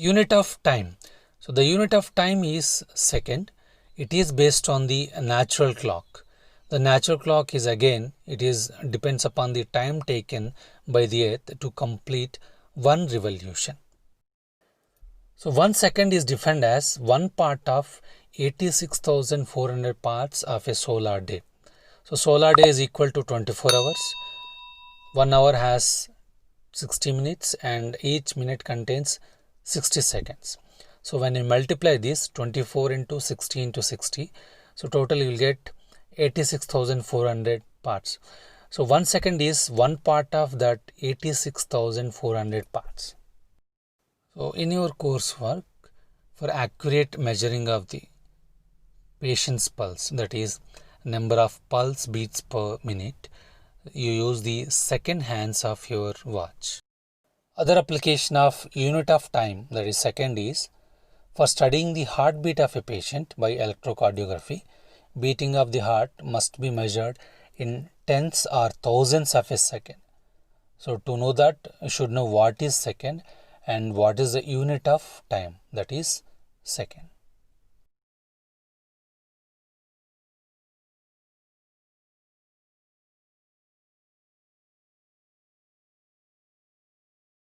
Unit of time. So the unit of time is second. It is based on the natural clock. The natural clock is again, depends upon the time taken by the earth to complete one revolution. So 1 second is defined as one part of 86,400 parts of a solar day. So solar day is equal to 24 hours. 1 hour has 60 minutes and each minute contains 60 seconds. So when you multiply this 24 into 60 into 60, so total you will get 86,400 parts. So 1 second is one part of that 86,400 parts. So in your coursework, for accurate measuring of the patient's pulse, that is number of pulse beats per minute, you use the second hands of your watch. Other application of unit of time, that is second, is for studying the heartbeat of a patient by electrocardiography. Beating of the heart must be measured in tenths or thousandths of a second. So to know that, you should know what is second and what is the unit of time, that is second.